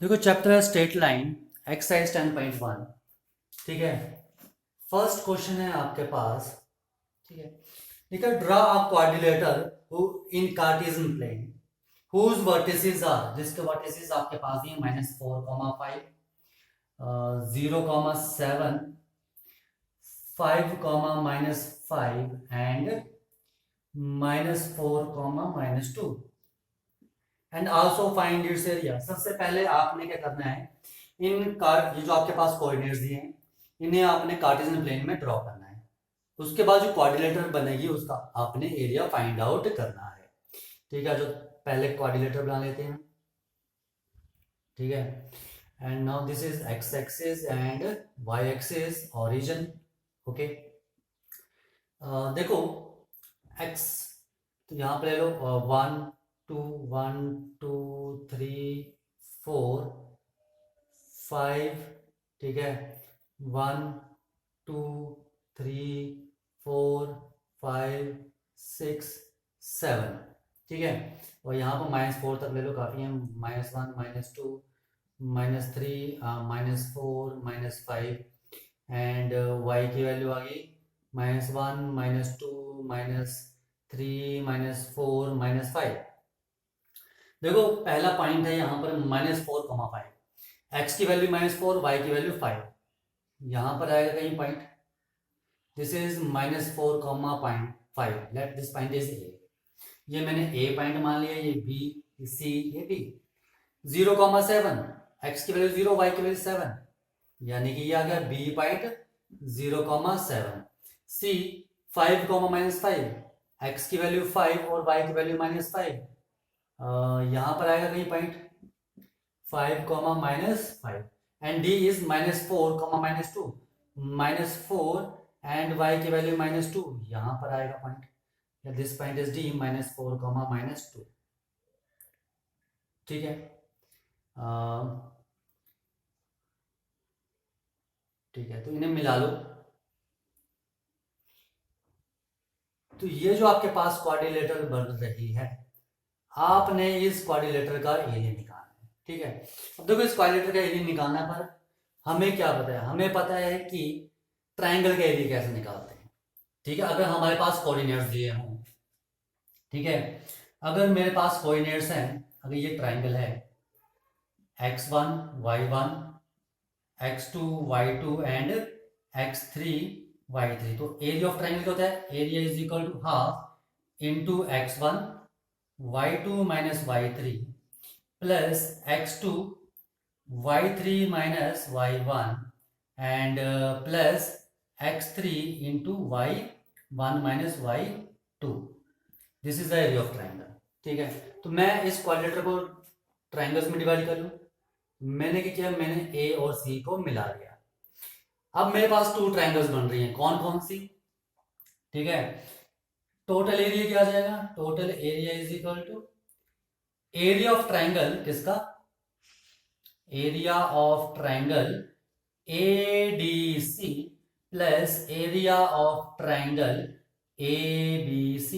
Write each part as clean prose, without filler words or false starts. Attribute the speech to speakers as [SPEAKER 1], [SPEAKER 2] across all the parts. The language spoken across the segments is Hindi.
[SPEAKER 1] देखो चैप्टर है स्ट्रेट लाइन एक्सरसाइज 10.1। ठीक है, फर्स्ट क्वेश्चन है आपके पास। ठीक है, देखो draw a quadrilateral who in Cartesian plane whose vertices are, जिसके वर्टिसेस आपके पास दिए -4, 5, 0, 7, 5, -5 and -4, -2 and also find its area. सबसे पहले आपने क्या करना है, इन कार ये जो आपके पास कोऑर्डिनेट्स दिए हैं इन्हें आपने कार्टेशियन प्लेन में ड्रॉ करना है। उसके बाद जो क्वाड्रिलेटर बनेगी उसका आपने एरिया फाइंड आउट करना है। ठीक है, जो पहले क्वाड्रिलेटर बना लेते हैं। ठीक है, and now this is X axis and Y axis origin. Okay, देखो एक्स तो यहाँ पे ले लो 1 2 1 2 1 2 3 4 5। ठीक है, 1 2 3 4 5 6 7। ठीक है, और यहाँ पर -4 तक ले लो, काफ़ी है। -1 -2 -3 -4 -5 एंड y की वैल्यू आ गई -1 -2 -3 -4 -5। देखो पहला पॉइंट है यहाँ पर -4, 5, x की वैल्यू -4, y की वैल्यू 5। यहाँ पर आएगा कहीं point, this is -4, 5। Let this point is a. ये मैंने ए पॉइंट मान लिया, ये बी, सी, ये डी। 0, 7, x की वैल्यू 0, y की वैल्यू 7, यानी कि ये आ गया बी पॉइंट 0, 7। सी 5, -5, x की वैल्यू 5 और y की वैल्यू -5। यहाँ पर आएगा कहीं point 5, -5 and D is -4, -2, -4 and y की वैल्यू -2। यहाँ पर आएगा point, this point is D -4, -2। ठीक है, ठीक है, तो इन्हें मिला लो। तो ये जो आपके पास क्वाड्रिलेटर बन रही है, आपने इस क्वाड्रिलेटर का एरिया निकालना है। ठीक है, अब देखो इस क्वाड्रिलेटर का एरिया निकालना पर हमें क्या पता है, हमें पता है कि ट्रायंगल का एरिया कैसे निकालते हैं। ठीक है, अगर हमारे पास कोऑर्डिनेट्स दिए हों, ठीक है, अगर मेरे पास कोऑर्डिनेट्स हैं, अगर ये ट्रायंगल है x1 y1 x2 y2 and x3 y3, तो एरिया ऑफ ट्रायंगल क्या होता है, area is equal to half into x1 y2 minus y3 plus x2 y3 minus y1 and plus x3 into y1 minus y2। This is the area of triangle. ठीक है, तो मैं इस क्वाड्रिलेटर को ट्राइंगल्स में डिवाइड कर लूं। मैंने क्या किया, मैंने ए और सी को मिला दिया। अब मेरे पास 2 ट्राइंगल्स बन रही हैं, कौन कौन सी। ठीक है, टोटल एरिया क्या आ जाएगा, total area is equal to area of triangle किसका, area of triangle ADC plus area of triangle ABC।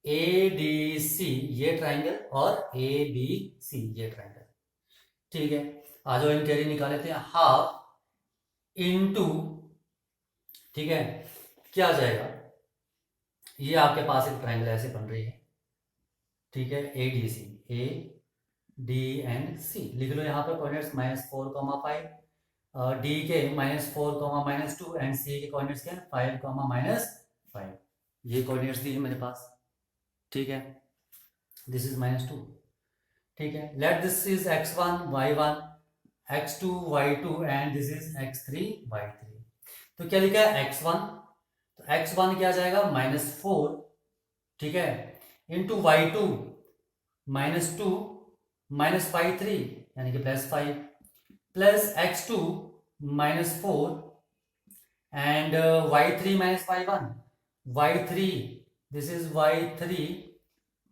[SPEAKER 1] ADC ये ट्राइंगल और ABC ये ट्राइंगल। ठीक है, आ जाओ इनके एरिया निकाल लेते हैं। हाफ इंटू, ठीक है, क्या आ जाएगा, ये आपके पास एक ट्राइंगल ऐसे बन रही है। ठीक है, ADC, A D and C लिख लो यहाँ पर कोऑर्डिनेट्स -4, 5, D के -4, -2 एंड C के कोऑर्डिनेट्स क्या है 5, -5। ये कोऑर्डिनेट्स दिए मेरे पास। ठीक है, दिस इज -2। ठीक है, let this is x1 y1 x2 y2 and this is x3 y3। तो क्या लिखा है x1, तो x1 क्या जाएगा -4, ठीक है, इंटू y2 -2 -5 3 यानी कि +5 plus x2 -4 and y3 -y1 y3, this is y3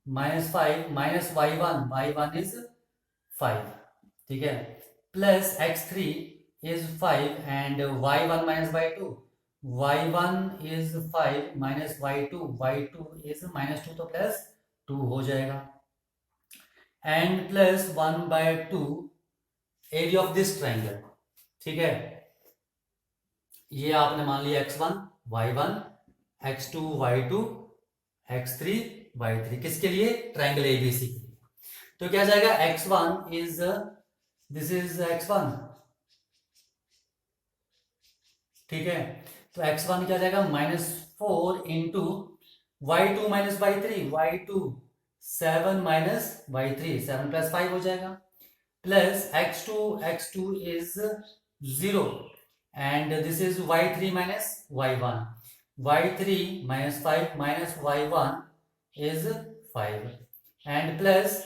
[SPEAKER 1] -5 -y1 is 5। ठीक है, plus x3 is 5 and y1 y2 y1 is 5 y2 is -2, तो +2 हो जाएगा and plus 1/2 area of this triangle, ठीक है। ये आपने मान लिया x1 y1 x2 y2 x3 y3, किसके लिए? ट्राइंगल एबीसी के लिए। तो क्या जाएगा, x1 is, this is x1, ठीक है। तो x1 क्या जाएगा, -4 y two minus y three, y2 7 minus y3, 7 + 5 हो जाएगा, plus x2 is 0 and this is y3 minus y1, y3 -5 minus y1 is 5 and plus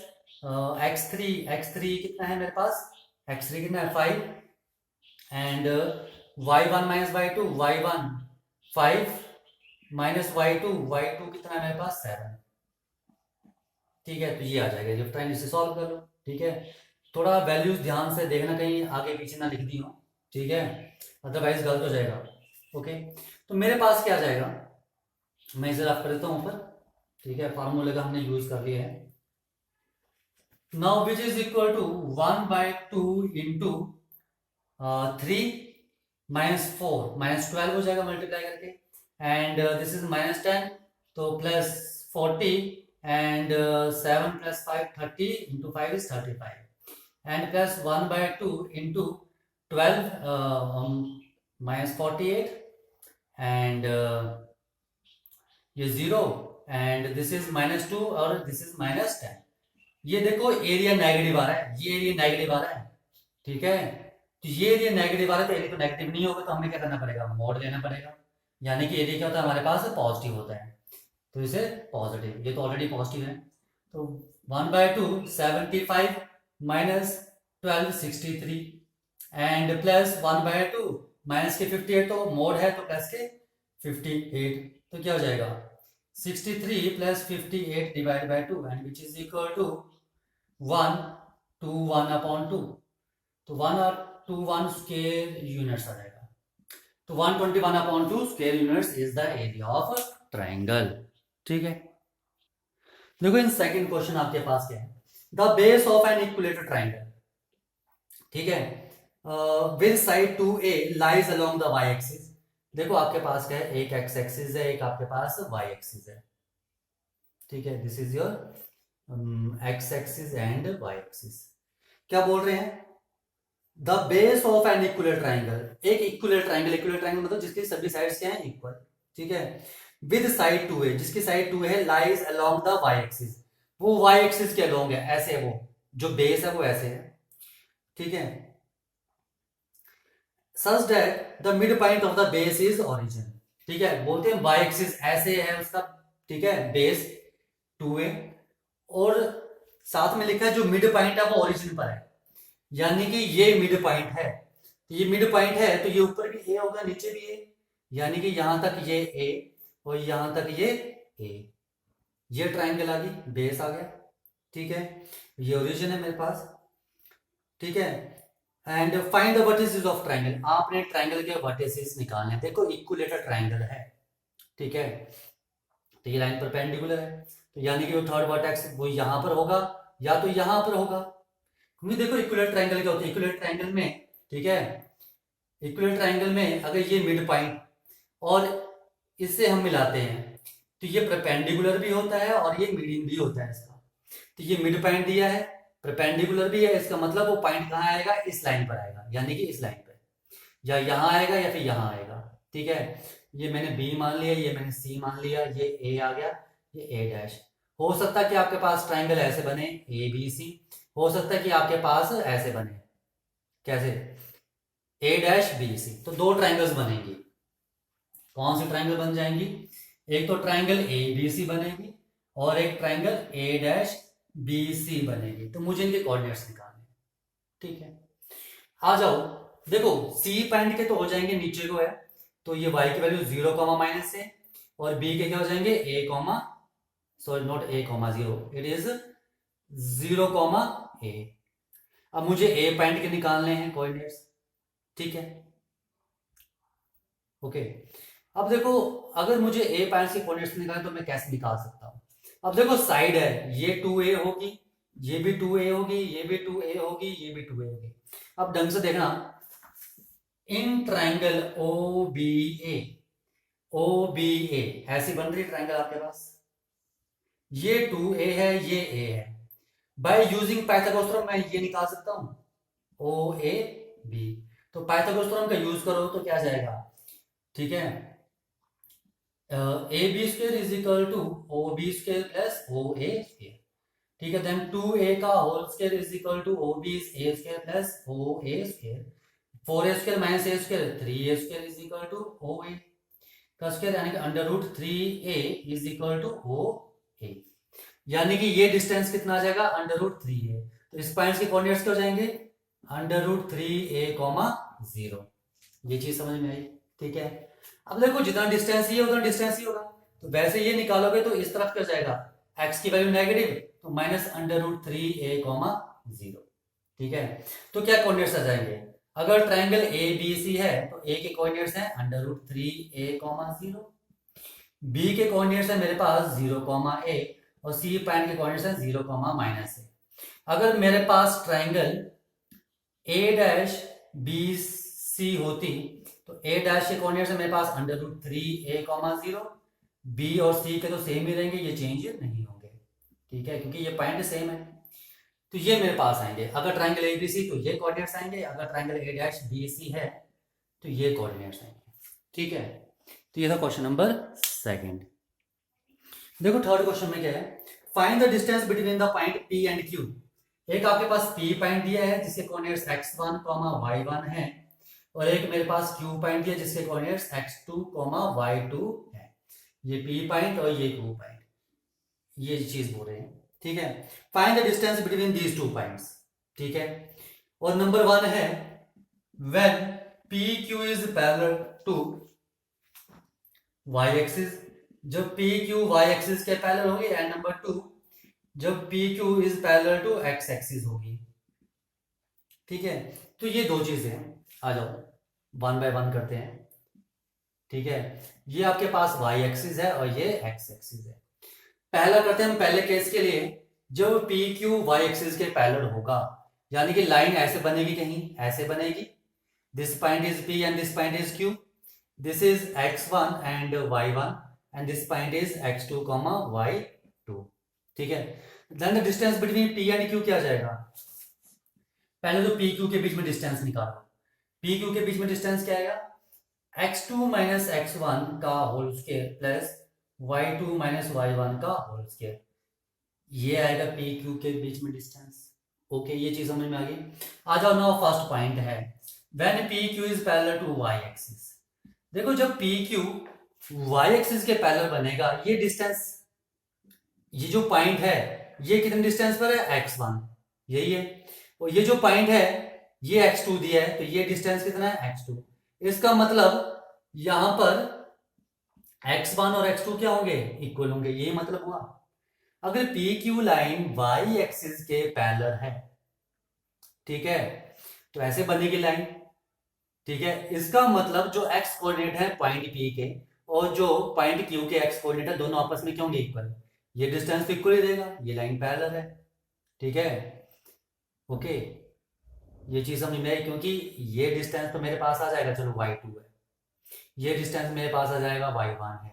[SPEAKER 1] x3 कितना है मेरे पास, x3 कितना है 5 and y1 minus y1 5 minus y2 कितना है मेरे पास 7, ठीक है। तो ये आ जाएगा, जो ट्राइंगल से सॉल्व कर लो, ठीक है। थोड़ा वैल्यूज ध्यान से देखना, कहीं आगे पीछे ना लिख दी हो, ठीक है, अदरवाइज गलत हो जाएगा। ओके, तो मेरे पास क्या आ जाएगा, मैं इसे रफ कर देता हूँ ऊपर, ठीक है, फार्मूले का हमने यूज कर लिया है। Now which is equal to 1/2 into 3 -4 -12 हो जाएगा मल्टीप्लाई करके, एंड दिस इज -10, तो +40 and 7 + 5 30 into 5 is 35 and plus 1/2 into 12 -48 and ये 0 एंड दिस इज -2 और दिस इज -10। ये देखो एरिया नेगेटिव आ रहा है, ये एरिया नेगेटिव आ रहा है, ठीक है। तो ये एरिया नेगेटिव आ रहा है, तो एरिया तो नेगेटिव नहीं होगा, तो हमें क्या करना पड़ेगा, मोड लेना पड़ेगा, यानी कि एरिया क्या होता है हमारे पास, पॉजिटिव होता है, तो इसे पॉजिटिव, ये तो ऑलरेडी पॉजिटिव है, तो 1/2 75 माइनस 12 63 एंड प्लस 1/2 माइनस के 58, तो मोड है तो प्लस के 58, तो क्या हो जाएगा 63 + 58 divide by 2 and which is equal to 1 2 1/2, तो 1 और 2 1 स्क्वायर यूनिट्स आ जाएगा, तो 121/2 square units is the area of triangle, ठीक है। देखो इन सेकंड क्वेश्चन आपके पास क्या है, the base of N equilateral triangle, ठीक है, with side 2a lies along the y axis. देखो आपके पास क्या है, एक x एक्सिस है, एक आपके पास y एक्सिस है, ठीक है, this is your x axis and y axis. क्या बोल रहे हैं, the base of N equilateral triangle, एक इक्विलेटर ट्राइंगल मतलब जिसकी सभी साइड्स क्या है, इक्वल, ठीक है, विद साइड 2a, जिसकी साइड 2 है, lies along the y axis, वो y एक्सिस के अलोंग है, ऐसे है, वो जो बेस है वो ऐसे है, ठीक है, such that the mid point of the base is origin, ठीक है, बोलते हैं y एक्सिस ऐसे है उसका, ठीक है, बेस 2a, और साथ में लिखा है जो मिड पॉइंट है वो ओरिजिन पर है, यानी कि ये मिड पॉइंट है, तो ये मिड पॉइंट है, तो ये ऊपर भी ए होगा नीचे भी ए, यानी कि यहां तक ये ए और यहां तक ये ए, ये ट्राइंगल आ गई, बेस आ गया, ठीक है, ये ओरिजिन है मेरे पास, ठीक है, and find the vertices of triangle, आपने ट्राइंगल के वर्टिसेस निकालने हैं। देखो इक्विलेटर ट्राइंगल है, ठीक है, तो ये लाइन परपेंडिकुलर है, तो यानी कि वो थर्ड वर्टेक्स वो यहां पर होगा या तो यहां पर होगा, क्योंकि देखो इक्विलेटर ट्राइंगल क्या होता है, इक्विलेटर ट्राइंगल में, ठीक है, इक्विलेटर ट्राइंगल में अगर ये मिड पॉइंट और इससे हम मिलाते हैं तो ये परपेंडिकुलर भी होता है और ये मीडियन भी होता है इसका, तो ये मिड पॉइंट दिया है, परपेंडिकुलर भी है, इसका मतलब वो पॉइंट कहाँ आएगा, इस लाइन पर आएगा, यानी कि इस लाइन पर, या यहाँ आएगा या फिर यहाँ आएगा, ठीक है। ये मैंने बी मान लिया, ये मैंने सी मान लिया, ये ए आ गया, ये ए डैश, हो सकता है कि आपके पास ट्राइंगल ऐसे बने ए बी सी, हो सकता है कि आपके पास ऐसे बने, कैसे, ए डैश बी सी, तो दो ट्राइंगल्स बनेंगी, कौन सी ट्राइंगल बन जाएंगी, एक तो ट्राइंगल ए बी सी बनेगी और एक triangle A dash B C बनेगी, तो मुझे इनके कोऑर्डिनेट्स निकालने, ठीक है। आ जाओ, देखो सी पॉइंट के तो हो जाएंगे, नीचे को है, तो ये y की वैल्यू 0, माइनस है, और b के क्या हो जाएंगे a, sorry not a, 0, it is 0, a। अब मुझे a पॉइंट के निकालने हैं कोऑर्डिनेट्स, ठीक है, ओके। अब देखो अगर मुझे a पॉइंट के कोऑर्डिनेट्स निकालने तो मैं कैसे निकाल सकता हूं, अब देखो साइड है, ये 2a होगी, ये भी 2a होगी, ये भी 2a होगी, ये भी 2a होगी, अब ढंग से देखना, इन ट्राइंगल ओ बी ए ऐसी बन रही ट्राइंगल आपके पास, ये 2a है, ये a है। बाय यूजिंग पाइथागोरस थ्योरम मैं ये निकाल सकता हूं ओ ए बी। तो पाइथागोरस थ्योरम का यूज करो तो क्या जाएगा, ठीक है, A B square is equal to O B square plus O A square, ठीक है। देन 2a का whole square is equal to O B A square plus O A square, 4a square minus A square 3a square is equal to O A का स्क्वायर, यानी कि under root 3a is equal to O ए, यानी कि ये डिस्टेंस कितना आ जाएगा, अंडर रूट 3a। तो इस पॉइंट के कोऑर्डिनेट्स क्या हो जाएंगे, अंडर रूट 3a, 0। ये चीज समझ में आई, ठीक है। अब देखो जितना डिस्टेंस ये उतना डिस्टेंस ही होगा, तो वैसे ये निकालोगे तो इस तरफ क्या जाएगा, x की वैल्यू नेगेटिव, तो माइनस अंडर रूट 3a, 0, ठीक है। तो क्या कोऑर्डिनेट्स आ जाएंगे, अगर ट्राइंगल ए बी सी है तो a के कोऑर्डिनेट्स हैं अंडर रूट 3a, 0, b के कोऑर्डिनेट्स है मेरे पास 0, a, और सी पॉइंट के कोऑर्डिनेट्स हैं 0, -a। अगर मेरे पास triangle a dash B C होती तो a डैश के कोऑर्डिनेट्स है मेरे पास अंडर रूट 3a, 0, b और c के तो सेम ही रहेंगे, ये चेंज नहीं होंगे, ठीक है, क्योंकि ये पॉइंट सेम है। तो ये मेरे पास आएंगे, अगर ट्राइंगल ए बी सी तो ये कोऑर्डिनेट्स आएंगे, अगर triangle A dash B C है तो ये कोऑर्डिनेट्स आएंगे, ठीक है। तो ये था क्वेश्चन नंबर 2। देखो थर्ड क्वेश्चन में क्या है, find the distance between the point P and Q। एक आपके पास P पॉइंट दिया है जिसके कोऑर्डिनेट्स x1, y1 है, और एक मेरे पास Q पॉइंट दिया जिसके कोऑर्डिनेट्स x2, y2 है। ये P पॉइंट और ये Q पॉइंट, ये चीज बोल रहे हैं, ठीक है। Find the distance between these two points, ठीक है। और नंबर 1 है when PQ is parallel to y axis, जब PQ y एक्सिस के पैरेलल होगी, एंड नंबर 2 जब PQ is parallel to x axis होगी, ठीक है। तो ये दो चीजें हैं, आ जाओ 1 बाय 1 करते हैं, ठीक है। ये आपके पास y एक्सिस है और ये x एक्सिस है। पहला करते हैं हम पहले केस के लिए, जब PQ y एक्सिस के पैरेलल होगा, यानी कि लाइन ऐसे बनेगी, कहीं ऐसे बनेगी, this point is P and this point is Q, this is x1 and y1 and this point is x2, y2, ठीक है। Then the distance between P and Q क्या आ जाएगा, पहले तो PQ के बीच में डिस्टेंस निकालो। PQ के बीच में डिस्टेंस क्या आएगा, x2 माइनस x1 का whole square plus y2 minus y1 का होल स्क्वायर, ये आएगा PQ के बीच में डिस्टेंस, ओके। ये चीज समझ में आ गई। आ जाओ, नाउ फर्स्ट पॉइंट है when PQ is parallel to y axis. देखो जब PQ y एक्सिस के पैरेलल बनेगा, ये डिस्टेंस, ये जो पॉइंट है ये कितने डिस्टेंस पर है, x1, यही है, और ये जो पॉइंट है ये x2 दिया है, तो ये डिस्टेंस कितना है, x2। इसका मतलब यहां पर x1 और x2 क्या होंगे, इक्वल होंगे, यही मतलब हुआ। अगर PQ लाइन y एक्सिस के पैरेलल है, ठीक है, तो ऐसे बनेगी लाइन, ठीक है। इसका मतलब जो x कोऑर्डिनेट है पॉइंट P के और जो पॉइंट Q के x कोऑर्डिनेट है, दोनों आपस में क्या होंगे, इक्वल, ये डिस्टेंस तो इक्वल ही रहेगा, ये लाइन पैरेलल है, ठीक है, ओके। ये चीज समझ में आई, क्योंकि ये डिस्टेंस तो मेरे पास आ जाएगा, चलो y2 है, ये डिस्टेंस मेरे पास आ जाएगा y1 है,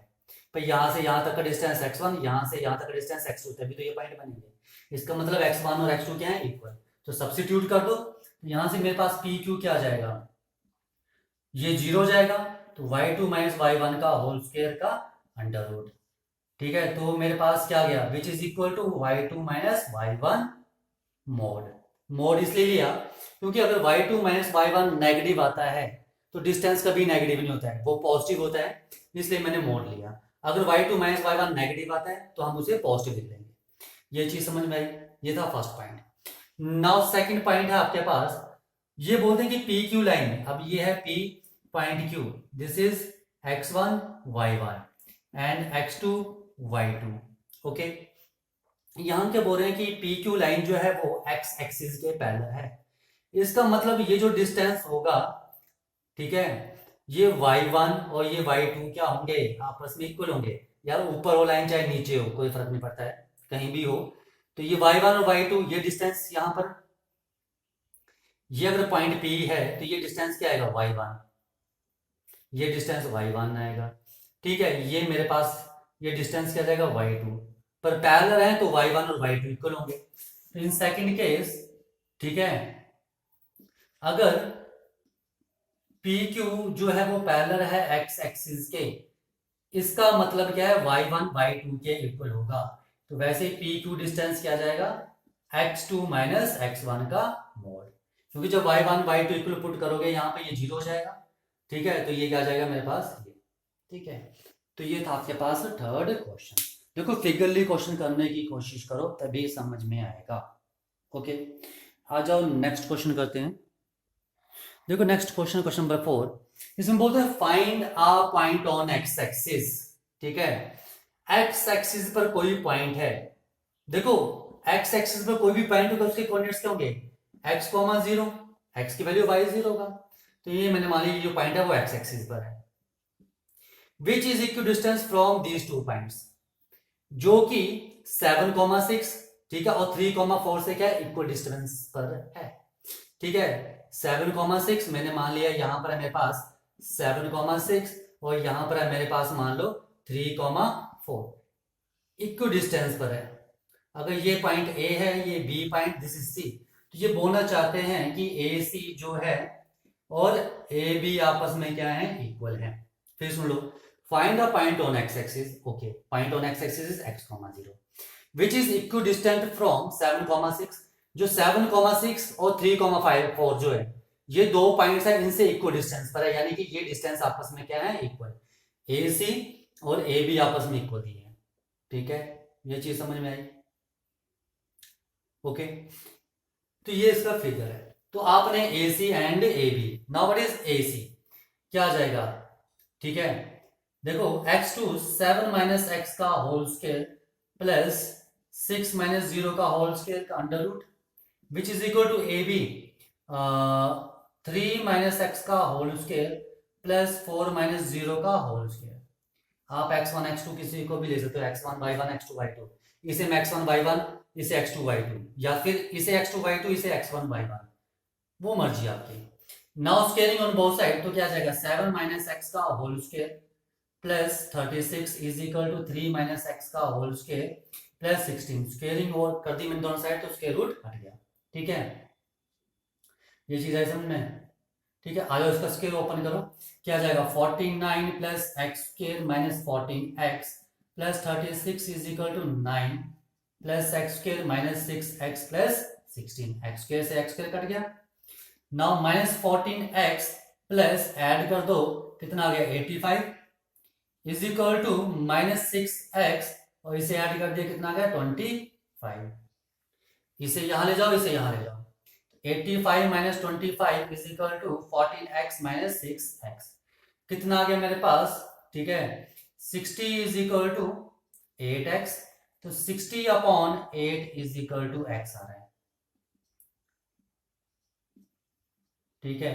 [SPEAKER 1] पर यहां से यहां तक का डिस्टेंस x1, यहां से यहां तक का डिस्टेंस x2, तभी तो ये पॉइंट बनेंगे। इसका मतलब x1 और x2 क्या है, इक्वल, तो सब्स्टिट्यूट कर दो, तो यहां से मेरे पास PQ क्या आ जाएगा, ये 0 हो जाएगा, तो y2 माइनस y1 का होल स्क्वायर का अंडर रूट, ठीक है। तो मेरे पास क्या गया, which is equal to y2 minus y1 mod. Mod इसलिए लिया क्योंकि अगर y2 माइनस y1 नेगेटिव आता है तो डिस्टेंस कभी नेगेटिव नहीं होता है, वो पॉजिटिव होता है, इसलिए मैंने मोड लिया। अगर y2 माइनस y1 नेगेटिव आता है तो हम उसे पॉजिटिव लिख लेंगे। ये चीज समझ में आई, ये था first point. Now second point है आपके पास, ये बोलते हैं कि PQ लाइन, अब ये है P point Q, this is x1 y1 and x2 y2, okay. यहां क्या बोल रहे हैं कि PQ लाइन जो है वो x एक्सिस के पैरेलल है, इसका मतलब ये जो डिस्टेंस होगा, ठीक है, ये y1 और ये y2 क्या होंगे, आपस में इक्वल होंगे। यार ऊपर हो लाइन चाहे नीचे हो, कोई फर्क नहीं पड़ता है, कहीं भी हो, तो ये y1 और y2 ये डिस्टेंस यहां पर ये अगर पॉइंट P है तो ये डिस्टेंस क्या आएगा y1, ये डिस्टेंस y1 आएगा, ठीक है। ये मेरे पास ये डिस्टेंस क्या जाएगा y2, पर पैरेलल है तो y1 और y2 इक्वल होंगे। तो इन सेकंड केस, ठीक है, अगर PQ जो है वो पैरेलल है x एक्सिस के, इसका मतलब क्या है y1 y2 के इक्वल होगा। तो वैसे PQ डिस्टेंस क्या जाएगा x2 माइनस x1 का मोड, क्योंकि जब y1 y2 इक्वल पुट करोगे यहाँ पे ये 0 हो जाएगा, ठीक है। तो ये क्या जाएगा मेरे पास ये, ठीक है। तो ये था आपके पास थर्ड क्वेश्चन। देखो फिगरली क्वेश्चन करने की कोशिश करो तभी समझ में आएगा। ओके, आ जाओ नेक्स्ट क्वेश्चन करते हैं। देखो नेक्स्ट क्वेश्चन, क्वेश्चन नंबर 4, इसमें बोलते हैं find a point on X axis, ठीक है। एक्स एक्सिस पर कोई पॉइंट है, देखो एक्स एक्सिस पर कोई भी पॉइंट होगा उसके कोऑर्डिनेट्स क्या होंगे x, 0, x की वैल्यू y0 होगा। तो ये मैंने मान लिया जो पॉइंट है वो एक्स एक्सिस पर है। Which is equal distance from these two points, जो कि 7, 6, ठीक है, और 3, 4 से क्या इक्वल डिस्टेंस पर है, ठीक है। 7, 6 मैंने मान लिया यहां पर है मेरे पास 7, 6 और यहां पर है मेरे पास मान लो 3, 4 इक्वल डिस्टेंस पर है। अगर ये पॉइंट ए है, ये B point, this is C, तो ये बोलना चाहते हैं कि ए सी जो है और ए बी आपस में क्या है इक्वल है। फिर सुन लो, find the point on X axis, okay, point on X axis is x, 0 which is equal distant from 7, 6, जो 7, 6 और 3, 4 जो है ये दो पॉइंट्स है, इनसे इक्वल डिस्टेंस पर है, यानी कि ये डिस्टेंस आपस में क्या है इक्वल, ए सी और ए बी आपस में इक्वल ही है, ठीक है। ये चीज समझ में आई, ओके। तो ये इसका फिगर है। तो आपने A C and A B, now what is A C, क्या आ जाएगा, ठीक है। देखो x2 7 माइनस एक्स का होल स्क्वायर प्लस 6 माइनस 0 का होल स्क्वायर का under root which is equal to A B 3 minus x का होल स्क्वायर प्लस 4 माइनस 0 का होल स्क्वायर। आप x1 x2 किसी को भी ले सकते हो, x1 y1 x2 y2, इसे मैं x1 y1 इसे x2 y2, या फिर इसे x2 y2 इसे x1 y1, वो मर्जी आपकी। Now squaring on both side, तो क्या जाएगा 7 माइनस एक्स का whole square plus 36 is equal to 3 minus x का होल स्क्वायर प्लस 16, स्क्वायरिंग और कर दी मैंने दोनों साइड तो स्क्वायर रूट हट गया, ठीक है। ये चीज है समझ में, ठीक है। आयो इसका स्क्वायर ओपन करो, क्या जाएगा 49 plus x square minus 14x plus 36 is equal to 9 plus x square minus 6x plus 16, x square से एक्स स्क्वायर कट गया। Now minus 14x plus add कर दो कितना आ गया 85 is equal to minus 6x और इसे ऐड कर दिया कितना आ गया 25, इसे यहां ले जाओ इसे यहां ले जाओ, 85 minus 25 is equal to 14x minus 6x, कितना आ गया मेरे पास, ठीक है। 60 इज इक्वल टू 8x, तो 60 upon 8 is equal to x आ रहा है, ठीक है।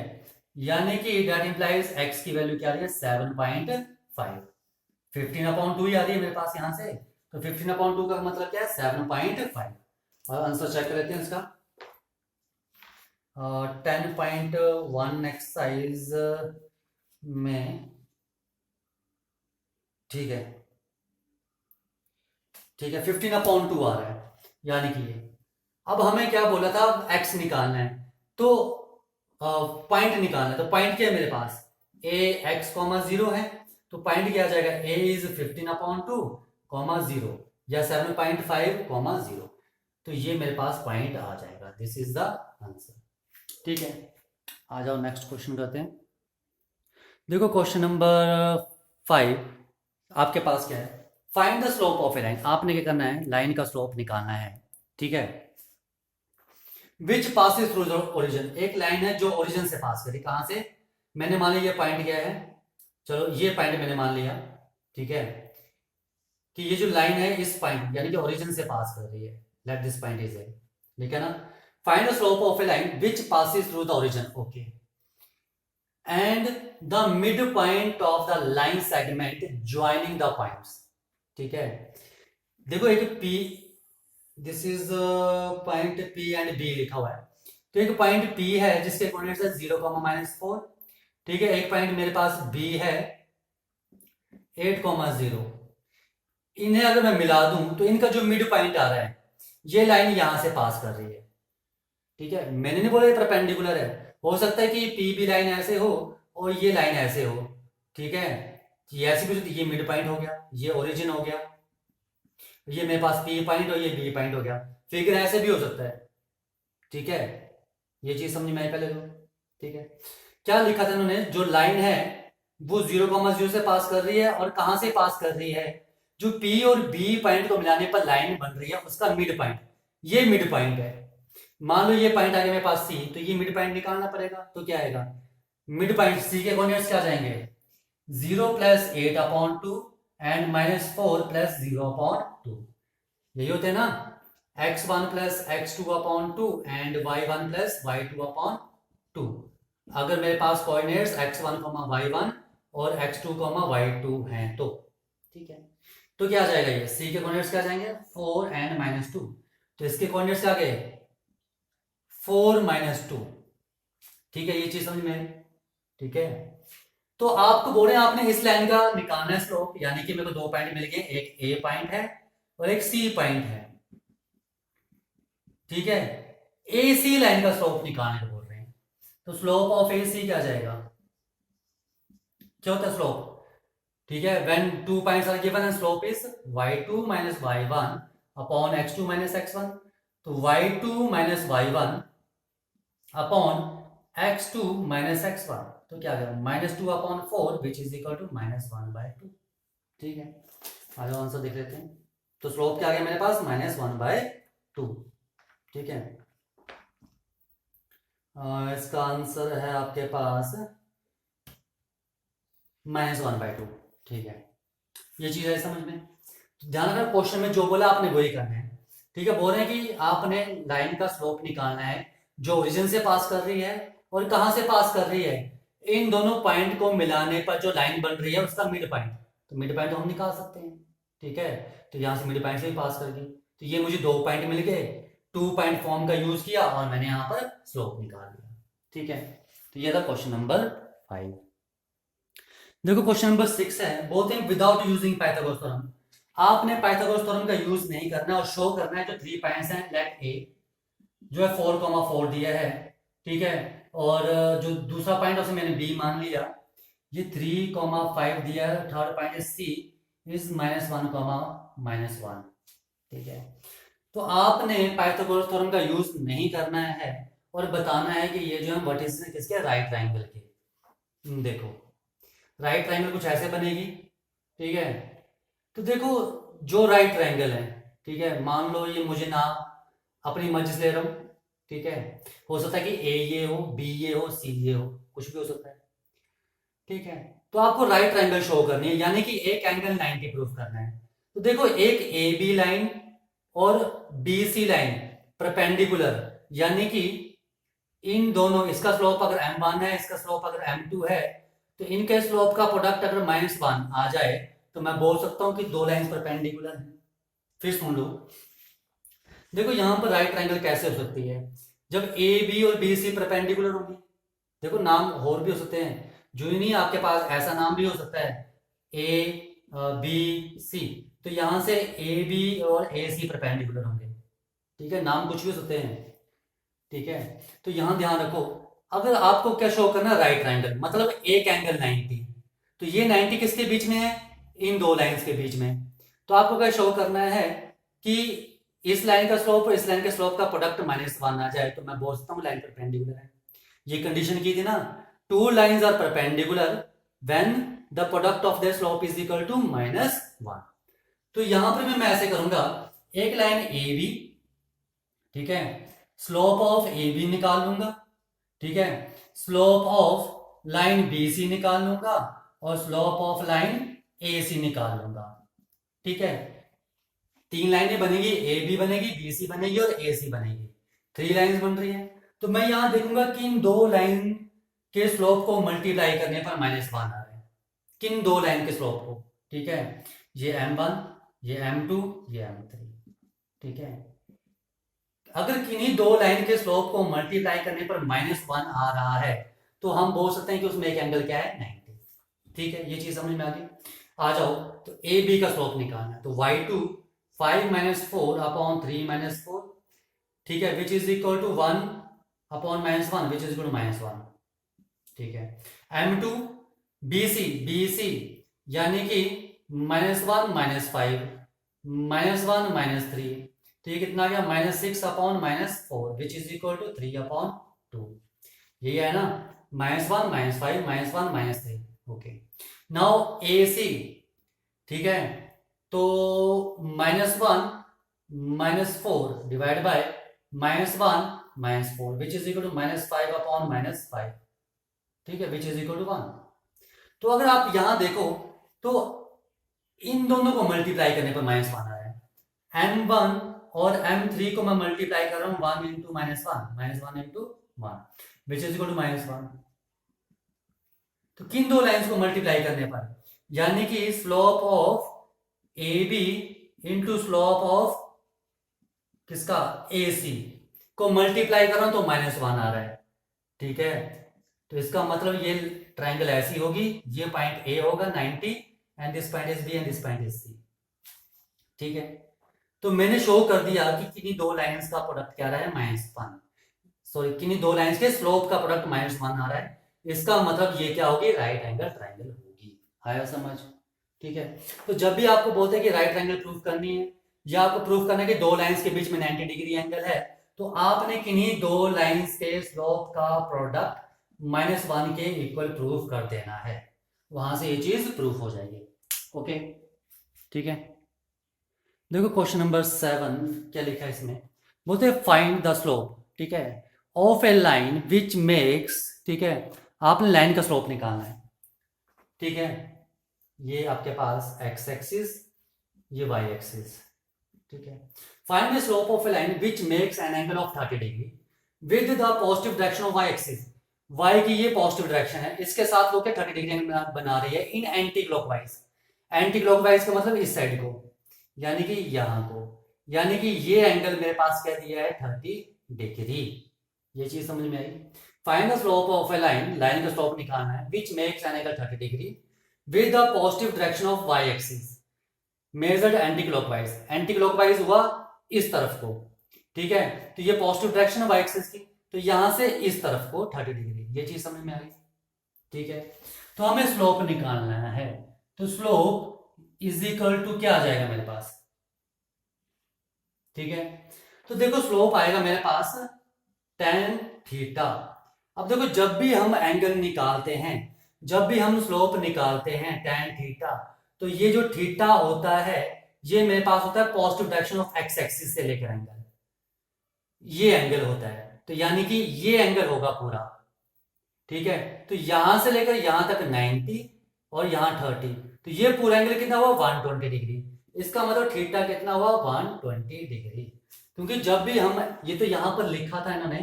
[SPEAKER 1] यानी कि दैट इंप्लाइज x की वैल्यू क्या आ रही है 7.5, 15 अपॉन 2 ही आ रही है मेरे पास यहां से, तो 15 अपॉन 2 का मतलब क्या है 7.5। और आंसर चेक कर लेते हैं इसका। 10.1 एक्सरसाइज में, ठीक है, ठीक है, 15 अपॉन 2 आ रहा है, यानी कि ये अब हमें क्या बोला था x निकालना है, तो पॉइंट निकालना है, तो पॉइंट क्या है मेरे पास a x, 0 है, तो पॉइंट क्या आ जाएगा a इज 15 अपॉन 2, 0 या 7.5, 0, तो ये मेरे पास पॉइंट आ जाएगा, दिस इज द आंसर, ठीक है। आ जाओ नेक्स्ट क्वेश्चन करते हैं। देखो क्वेश्चन नंबर 5 आपके पास क्या है, find the slope of a line, आपने क्या करना है लाइन का स्लोप निकालना है, ठीक है। Which passes through the origin, एक लाइन है जो ओरिजिन से पास करी, कहां से, मैंने मान लिया ये पॉइंट क्या है, चलो ये पॉइंट मैंने मान लिया, ठीक है, कि ये जो लाइन है इस पॉइंट यानी कि ओरिजिन से पास कर रही है, let this point is a, ठीक है ना। Find the slope of a line which passes through the origin, okay, and the mid point of the line segment joining the points, ठीक है। देखो एक P, this is point P and B लिखा हुआ है, तो एक पॉइंट P है जिसके कोऑर्डिनेट्स है 0, -4, ठीक है। एक पॉइंट मेरे पास B है 8, 0। इन्हें अगर मैं मिला दूं तो इनका जो मिड पॉइंट आ रहा है, ये लाइन यहां से पास कर रही है, ठीक है। मैंने नहीं बोला ये परपेंडिकुलर है, हो सकता है कि पी बी लाइन ऐसे हो और ये लाइन ऐसे हो, ठीक है। ये ऐसी भी होती है, ये मिड पॉइंट हो गया, ये ओरिजिन हो गया, ये मेरे पास पी पॉइंट और ये बी पॉइंट हो गया, फिर ऐसे भी हो सकता है, ठीक है। ये चीज समझ में आई पहले तो, ठीक है। क्या लिखा था इन्होंने, जो लाइन है वो 0, 0 से पास कर रही है, और कहां से पास कर रही है, जो पी और बी पॉइंट को मिलाने पर लाइन बन रही है उसका मिड पॉइंट, ये मिड पॉइंट है। मान लो ये पॉइंट आ गया मेरे पास सी, तो ये मिड पॉइंट निकालना पड़ेगा, तो क्या आएगा, मिड पॉइंट सी के कोऑर्डिनेट्स क्या जाएंगे, 0 + 8/2 एंड -4 + 0/2, यही होते हैं ना, x1 + x2/2 and y1 + y2/2। अगर मेरे पास कोऑर्डिनेट्स x1, y1 और x2, y2 हैं तो, ठीक है। तो क्या आ जाएगा, ये c के कोऑर्डिनेट्स क्या जाएंगे, 4 एंड -2, तो इसके कोऑर्डिनेट्स क्या गए, 4 - 2, ठीक है। ये चीज समझ में आई, ठीक है। तो आपको बोले आपने इस लाइन का निकालना है स्लोप, यानी कि मेरे को दो पॉइंट मिल गए, एक ए पॉइंट है और एक सी पॉइंट है, ठीक है। ए सी लाइन का स्लोप निकालने को बोल रहे हैं, तो स्लोप ऑफ ए सी क्या जाएगा, क्या होता है स्लोप, ठीक है। When 2 points are given and slope is y2 - y1 upon x2 - x1, तो y2 - y1 upon x2 - x1, तो क्या आ गया, -2/4 विच इज इक्वल टू -1/2, ठीक है। आगे आंसर देख लेते हैं। तो स्लोप क्या आ गया मेरे पास, -1/2, ठीक है। इसका आंसर है आपके पास -1/2, ठीक है। ये चीज है समझ में, ध्यान रखना क्वेश्चन में जो बोला आपने वही करना है, ठीक है। बोल रहे हैं कि आपने लाइन का स्लोप निकालना है जो ओरिजिन से पास कर रही है और कहां से पास कर रही है, इन दोनों पॉइंट को मिलाने पर जो लाइन बन रही है उसका मिड पॉइंट, तो मिड पॉइंट हम निकाल सकते हैं, ठीक है। तो यहां से मिड पॉइंट से ही पास कर दी, तो ये मुझे दो पॉइंट मिल गए, 2 पॉइंट फॉर्म का यूज किया और मैंने यहां पर स्लोप निकाल लिया, ठीक है। तो ये था क्वेश्चन नंबर 5। देखो क्वेश्चन नंबर 6 है, बोलते हैं विदाउट यूजिंग पाइथागोरस थ्योरम। आपने पाइथागोरस थ्योरम का यूज नहीं करना और शो करना है जो 3 पॉइंट्स हैं, लेट ए जो है 4, 4 दिया है, ठीक है। और जो दूसरा पॉइंट उसे मैंने बी मान लिया, ये 3, 5 दिया है, थर्ड पॉइंट है सी इज -1, -1, ठीक है। तो आपने पाइथागोरस थ्योरम का यूज नहीं करना है और बताना है कि ये जो है वर्टिसेस हैं किसके, राइट ट्राइंगल के। देखो राइट ट्राइंगल कुछ ऐसे बनेगी, ठीक है। तो देखो जो राइट ट्राइंगल है, ठीक है, मान लो ये मुझे नाम अपनी मर्जी से ले रहा हूं, ठीक है। हो सकता है कि ए ये हो, बी ये हो, सी ये हो, कुछ भी हो सकता है, ठीक है। तो आपको राइट ट्राइंगल शो करनी है, यानी कि एक एंगल 90 प्रूफ करना है। तो देखो एक ए बी लाइन और बी सी लाइन परपेंडिकुलर, यानी कि इन दोनों, इसका स्लोप अगर m1 है, इसका स्लोप अगर m2 है, तो इनके स्लोप का प्रोडक्ट अगर -1 आ जाए तो मैं बोल सकता हूं कि दो लाइन परपेंडिकुलर है। फिर सुन लो, देखो यहां पर राइट ट्राइंगल कैसे हो सकती है, जब ए बी और बी सी परपेंडिकुलर होगी। देखो नाम और भी हो सकते हैं, जो ही नहीं आपके पास ऐसा नाम भी हो सकता है ए बी सी, तो यहां से ए बी और ए सी परपेंडिकुलर होंगे, ठीक है। नाम कुछ भी हो सकते हैं, ठीक है। तो यहां ध्यान रखो, अगर आपको क्या शो करना है, राइट ट्राइंगल मतलब एक एंगल 90, तो ये 90 किसके बीच में है, इन दो लाइंस के बीच में। तो आपको क्या शो करना है कि इस लाइन का स्लोप और इस लाइन के स्लोप का प्रोडक्ट -1 आ जाए, तो मैं बोल सकता हूँ लाइन परपेंडिकुलर है। ये कंडीशन की थी ना, 2 lines are perpendicular when the product of their slope is equal to -1। तो यहां पर मैं ऐसे करूंगा, एक लाइन ए बी, ठीक है, स्लोप ऑफ ए बी निकाल लूंगा, ठीक है। Slope of line B C निकाल लूंगा और slope of line A C निकाल लूंगा, ठीक है। 3 लाइनें बनेगी, ए बी बनेगी, बी सी बनेगी और ए सी बनेगी, 3 लाइंस बन रही है। तो मैं यहां देखूंगा कि इन दो लाइन के स्लोप को मल्टीप्लाई करने पर -1 आ रहा है, किन दो लाइन के स्लोप को, ठीक है। ये m1, ये m2, ये m3, ठीक है। अगर किन्हीं दो लाइन के स्लोप को मल्टीप्लाई करने पर -1 आ रहा है तो हम बोल सकते हैं कि उसमें एक एंगल क्या है, 90। ठीक है, ये चीज समझ में आ गई। आ जाओ, तो ए बी का स्लोप निकालना है, तो y2 5 - 4 अपॉन 3 - 4, ठीक है, which is equal to 1 upon -1 which is equal to -1। ठीक है, m2 bc यानी कि -1 - 5 -1 - 3, तो ये कितना आ गया, -6 upon -4 which is equal to 3 upon 2। यही है ना, -1 - 5 -1 -3। ओके, नाउ ए सी, ठीक है, तो -1 - 4 divide by -1 - 4 which is equal to -5 upon -5, ठीक है, विच इज इक्वल टू 1। तो अगर आप यहां देखो तो इन दोनों को मल्टीप्लाई करने पर -1 आ रहा है, m1 और m3 को मैं मल्टीप्लाई कर रहा हूं 1 into -1 -1 into 1 which is equal to -1। तो किन दो लाइंस को मल्टीप्लाई करने पर, यानी कि slope of A B into slope of किसका, ए सी को मल्टीप्लाई कर रहा हूं तो -1 आ रहा है। ठीक है, तो इसका मतलब ये ट्राइंगल ऐसी होगी, ये पॉइंट ए होगा 90 and this point is B and this point is C. ठीक है, तो मैंने शो कर दिया कि किन्हीं दो लाइंस का प्रोडक्ट क्या रहा है, -1, सॉरी किन्हीं दो लाइंस के स्लोप का प्रोडक्ट -1 आ रहा है। इसका मतलब ये क्या होगी, राइट एंगल ट्राइंगल होगी। आया समझ? ठीक है, तो जब भी आपको बोलते हैं कि राइट एंगल प्रूफ करनी है या आपको प्रूफ करना है कि दो लाइंस के बीच में 90 डिग्री एंगल है, तो आपने किन्हीं दो लाइंस के स्लोप का प्रोडक्ट -1 के इक्वल प्रूफ कर देना है, वहां से ये चीज प्रूफ हो जाएगी। ओके, ठीक है, देखो क्वेश्चन नंबर 7 क्या लिखा है इसमें, बोलते हैं फाइंड द स्लोप, ठीक है, of a line which makes, ठीक है, आपने लाइन का स्लोप निकालना है। ठीक है, ये आपके पास एक्स एक्सिस, ये वाई एक्सिस। ठीक है, find the slope of a line which makes an angle of 30 degree with the positive direction of Y axis. Y की ये पॉजिटिव डायरेक्शन है, इसके साथ वो क्या 30 डिग्री एंगल बना रही है इन एंटी क्लॉकवाइज। एंटी क्लॉकवाइज का मतलब इस साइड को, यानी कि यहां को, यानी कि ये एंगल मेरे पास क्या दिया है, 30 डिग्री। ये चीज समझ में आई? Find the slope of a line, line का स्लोप निकालना है, which makes an angle 30 degree with the positive direction of Y axis measured anti clockwise. Anti clockwise हुआ इस तरफ को, ठीक है, तो ये पॉजिटिव डायरेक्शन है वाई एक्सिस की, तो यहां से इस तरफ को 30 डिग्री। ये चीज समझ में आ गई? ठीक है, तो हमें स्लोप निकालना है, तो स्लोप इज इक्वल टू क्या आ जाएगा मेरे पास, ठीक है, तो देखो स्लोप आएगा मेरे पास tan थीटा। अब देखो जब भी हम एंगल निकालते हैं, जब भी हम स्लोप निकालते हैं tan थीटा, तो ये जो थीटा होता है ये मेरे पास होता है positive direction of x axis से लेकर एंगल, ये एंगल होता है, तो यानी कि ये एंगल होगा पूरा। ठीक है, तो यहां से लेकर यहां तक 90 और यहां 30, तो ये पूरा एंगल कितना हुआ, 120 डिग्री। इसका मतलब थीटा कितना हुआ, 120 डिग्री। क्योंकि जब भी हम, ये तो यहां पर लिखा था इन्होंने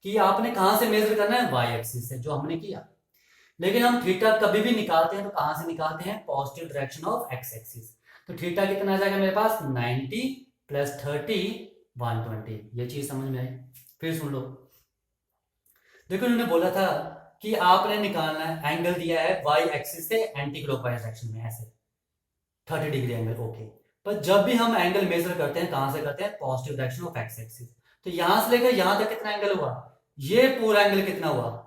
[SPEAKER 1] कि आपने कहां से मेजर करना है, वाई एक्सिस से, जो हमने किया, लेकिन हम थीटा कभी भी निकालते हैं तो कहां से निकालते हैं, positive direction of x axis. तो थीटा कितना आ जाएगा मेरे पास, 90 + 30 120। ये चीज समझ में आई? फिर सुन लो, देखो इन्होंने बोला था कि आपने निकालना है, एंगल दिया है वाई एक्सिस से एंटी क्लॉकवाइज डायरेक्शन में, ऐसे 30 डिग्री एंगल। ओके, पर जब भी हम एंगल मेजर करते हैं कहां से करते हैं, positive direction of x axis. तो यहां से लेकर यहां तक कितना एंगल हुआ, ये पूरा एंगल कितना हुआ,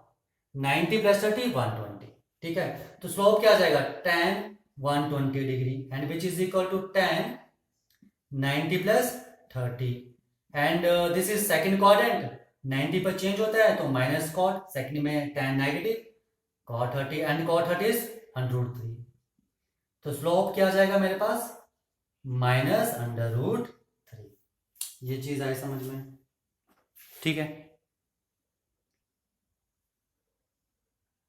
[SPEAKER 1] 90 + 30 120। ठीक है, तो स्लोप क्या आ जाएगा, tan 120 degree and which is equal to tan 90 + 30 and this is second quadrant, 90 पर चेंज होता है तो माइनस कॉट, सेकंड में tan negative cot 30 and cot 30 is √3। तो स्लोप क्या आ जाएगा मेरे पास, -√3। ये चीज आई समझ में? ठीक है,